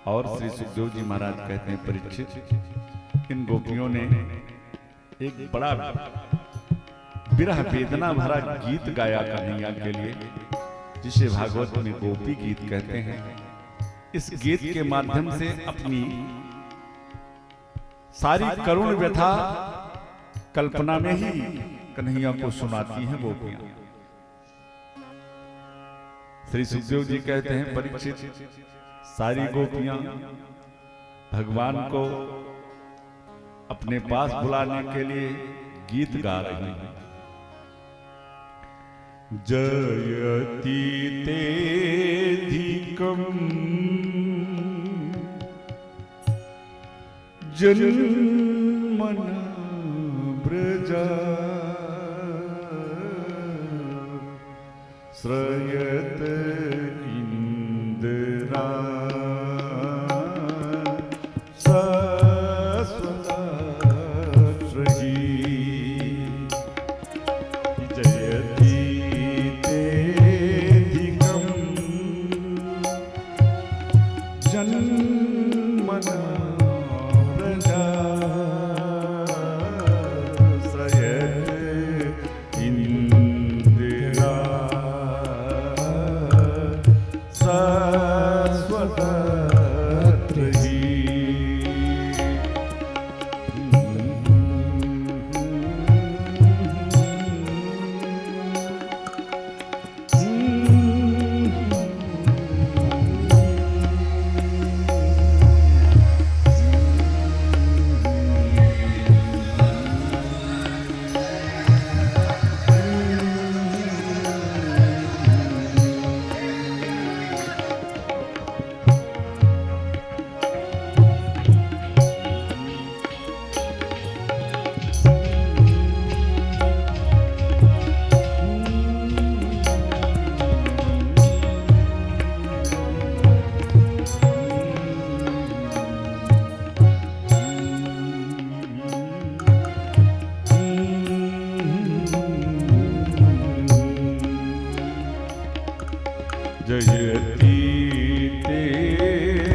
और श्री सुखदेव जी महाराज कहते हैं, परीक्षित, इन गोपियों ने एक बड़ा विरह वेदना भरा गीत गाया कन्हैया के लिए, जिसे भागवत में गोपी गीत कहते हैं। इस गीत के माध्यम से अपनी सारी करुण व्यथा कल्पना में ही कन्हैया को सुनाती हैं गोपियां। श्री सुखदेव जी कहते हैं, परीक्षित, सारी गोपियां भगवान को अपने पास बुलाने के लिए गीत गा रही हैं। जयति तेधिकम् जन्मना व्रजा श्रयत इंद्रा जयति तेधिकम्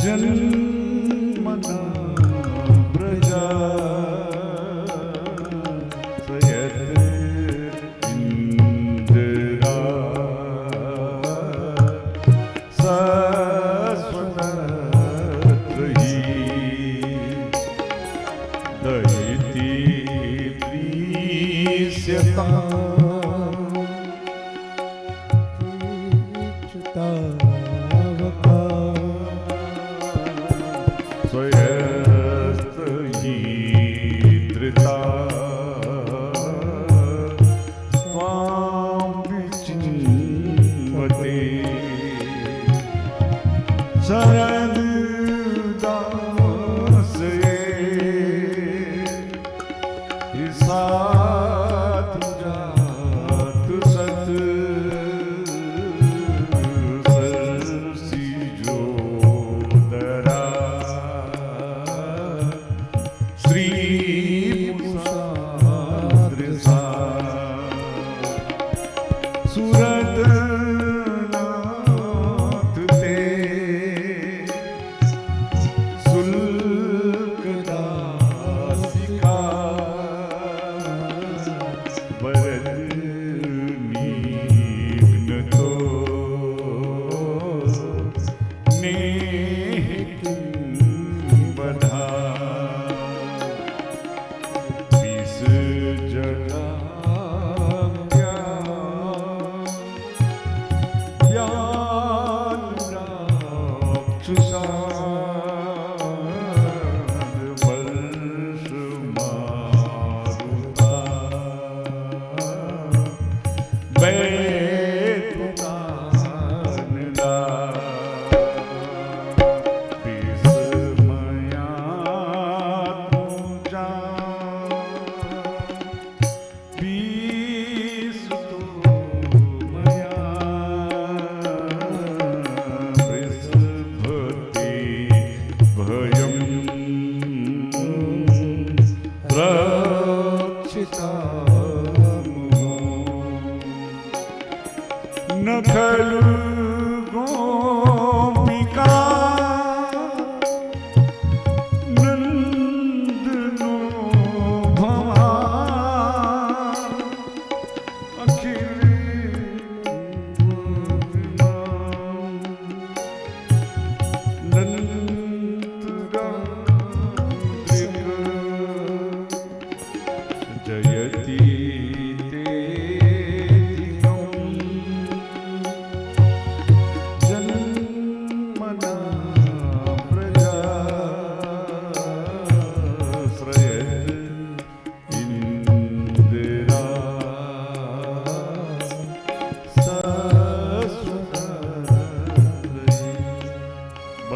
जन्मना व्रजा श्रयत इंद्रा शाश्वतत्रयी दयति प्रीष्यता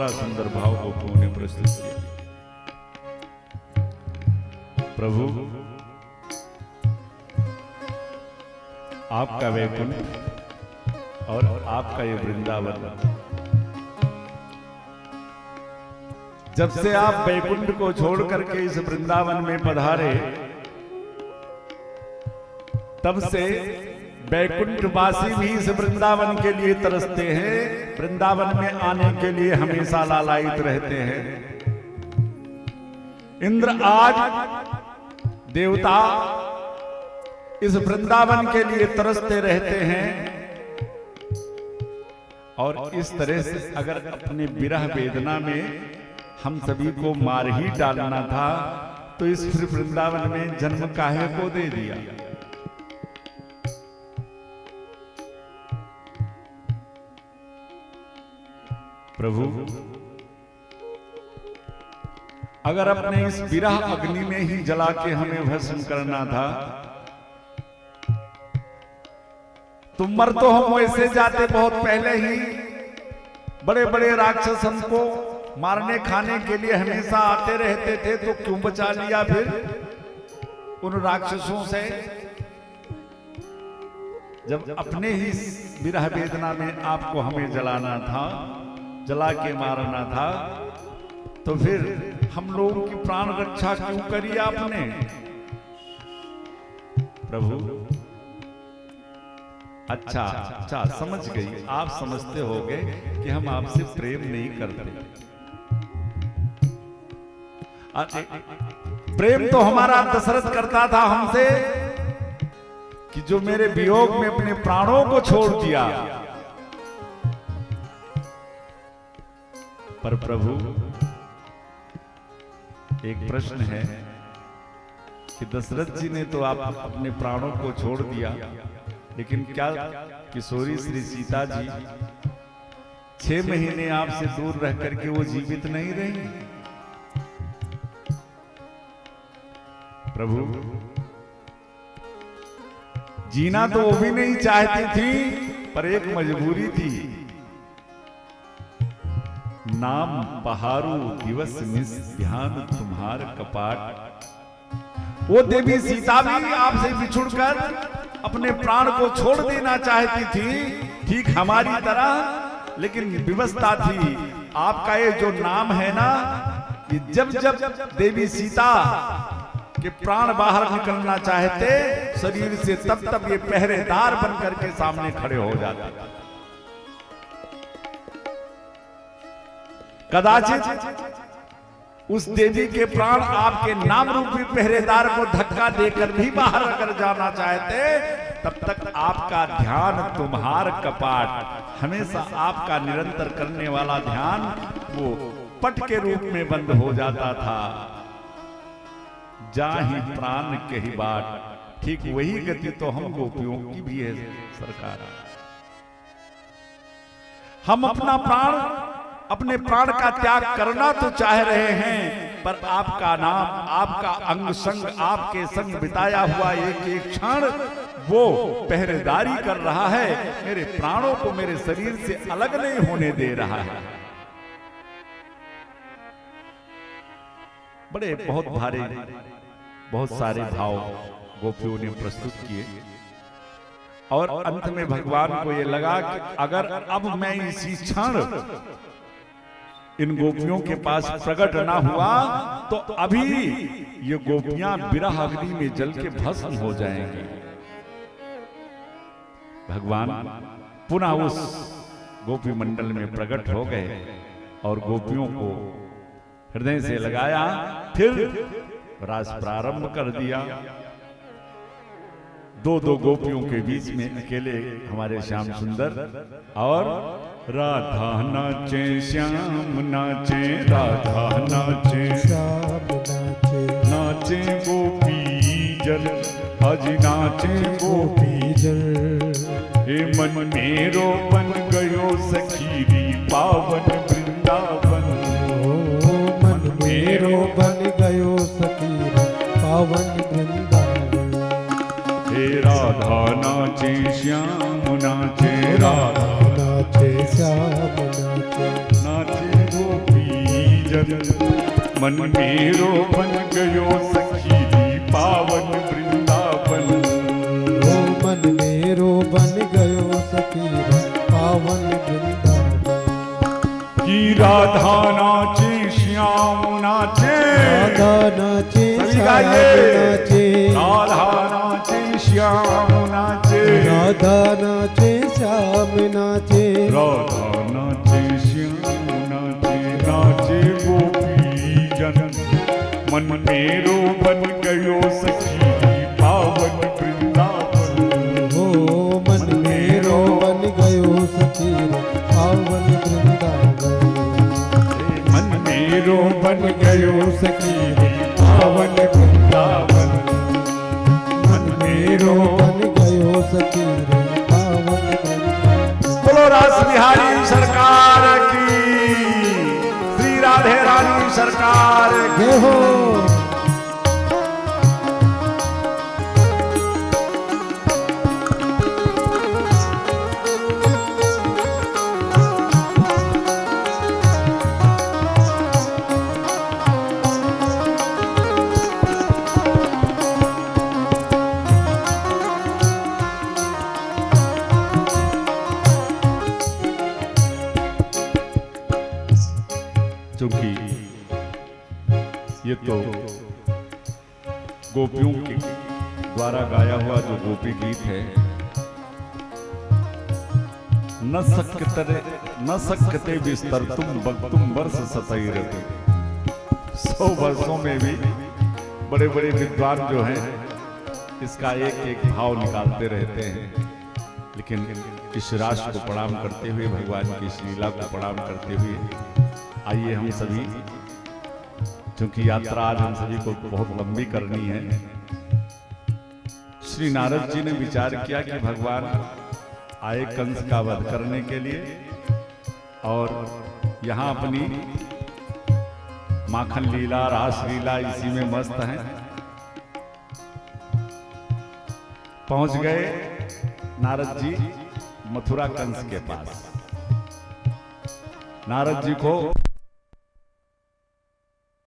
बड़ा सुंदर भाव गोपियों ने प्रस्तुत किया। प्रभु, आपका वैकुंठ और आपका ये वृंदावन, जब से आप वैकुंठ को छोड़ करके इस वृंदावन में पधारे, तब से वैकुंठवासी भी इस वृंदावन के लिए तरसते हैं, वृंदावन में आने के लिए हमेशा लालायित रहते हैं। इंद्र आज देवता इस वृंदावन के लिए तरसते रहते हैं। और इस तरह से अगर अपने विरह वेदना में हम सभी को मार ही डालना था, तो इस फिर वृंदावन में जन्म काहे को दे दिया। प्रभु, अगर अपने इस विरह अग्नि में ही जला के हमें भस्म करना था, तो मर तो हम वैसे जाते बहुत पहले ही। बड़े बड़े राक्षस हमको मारने खाने के लिए हमेशा आते रहते थे, तो क्यों बचा लिया फिर उन राक्षसों से? जब अपने ही विरह वेदना में आपको हमें जलाना था, जला के मारना था, तो फिर हम लोगों की प्राण रक्षा क्यों करी आपने? प्रभु, अच्छा समझ गई, आप समझते होंगे कि हम आपसे प्रेम नहीं करते। प्रेम तो हमारा दशरथ करता था हमसे, कि जो मेरे वियोग में अपने प्राणों को छोड़ दिया। पर प्रभु, एक प्रश्न है कि दशरथ जी ने तो आप अपने प्राणों को छोड़ दिया, लेकिन क्या किशोरी श्री सीता जी 6 महीने आपसे दूर रह करके वो जीवित नहीं रही? प्रभु, जीना तो वो भी नहीं चाहती थी, पर एक मजबूरी थी। नाम बहारू दिवस निस ध्यान तुम्हार कपाट। वो देवी सीता भी आपसे बिछुड़कर अपने प्राण को छोड़ देना चाहती थी, ठीक हमारी तरह, लेकिन विवशता थी। आपका ये जो नाम है ना, ये जब जब देवी सीता के प्राण बाहर निकलना चाहते शरीर से, तब तब ये पहरेदार बनकर के सामने खड़े हो जाते। कदाचित उस देवी के प्राण आपके नाम रूपी पहरेदार को धक्का देकर भी बाहर अगर जाना चाहते, तब तक आपका ध्यान तुम्हार कपाट, हमेशा आपका निरंतर करने वाला ध्यान वो पट के रूप में बंद हो जाता था। जाहि प्राण के ही बाट, ठीक वही गति तो हम गोपियों की भी है सरकार। हम अपने प्राण का त्याग करना तो चाह रहे हैं, पर आपका नाम, आपका अंग संग, आपके संग बिताया हुआ एक एक क्षण वो पहरेदारी कर रहा है, मेरे प्राणों को मेरे शरीर से अलग नहीं होने दे रहा है। बड़े बहुत भारी, बहुत सारे भाव गोपियों ने प्रस्तुत किए, और अंत में भगवान को ये लगा कि अगर अब मैं इसी क्षण इन गोपियों के पास प्रकट ना हुआ, तो अभी ये गोपियां विरह अग्नि में जल के भस्म हो जाएंगी। भगवान पुनः उस गोपी मंडल में प्रकट हो गए और गोपियों को हृदय से लगाया, फिर रास प्रारंभ कर दिया। दो गोपियों के बीच में अकेले हमारे श्याम सुंदर, और राधा नाचे श्याम नाचे, राधा नाचे श्याम नाचे, नाचे गोपी जल, आज नाचे गोपी जल। हे मन मेरो बन गयो सखीरी पावन वृंदावन। मन मेरो बन गयो सखीरी पावन वृंदावन। हे राधा नाचे श्याम नाचे, राधा नाचे श्याम नाचे, नाचे गोपी जन मन मेरो बन गयो सखी पावन वृंदावन। ओ मन मेरो बन गयो सखी पावन वृंदावन। की राधा नाचे श्याम नाचे, राधा नाचे सभी श्याम गाइए। नाचे, राधा नाचे श्याम नाचे, राधा नाचे श्याम नाचे, राधा नाचे श्याम नाचे, नाचे गोपी जन मन मेरो बन गयो सखी पावन वृंदावन। ओ मन मेरो बन गयो सखी पावन वृंदावन। मन मेरो बन गयो सखी पावन वृंदावन। मन मेरो बन गयो सखी पावन वृंदावन। बोलो रास बिहारी सरकार की, श्री राधे रानी सरकार की। जय हो। चूंकि ये तो गोपियों के द्वारा गाया हुआ जो गोपी गीत है, न सकते बिस्तर तुम बक्तुम वर्ष सतैरते। 100 वर्षों में भी बड़े बड़े विद्वान जो हैं इसका एक एक भाव निकालते रहते हैं, लेकिन इस राष्ट्र को प्रणाम करते हुए, भगवान की इस लीला को प्रणाम करते हुए आइए हम सभी, क्योंकि यात्रा आज हम सभी को बहुत लंबी करनी है। श्री नारद जी ने विचार किया कि भगवान आए कंस का वध करने के लिए और यहाँ अपनी माखन लीला, रास लीला इसी में मस्त हैं। पहुंच गए नारद जी मथुरा कंस के पास। नारद जी को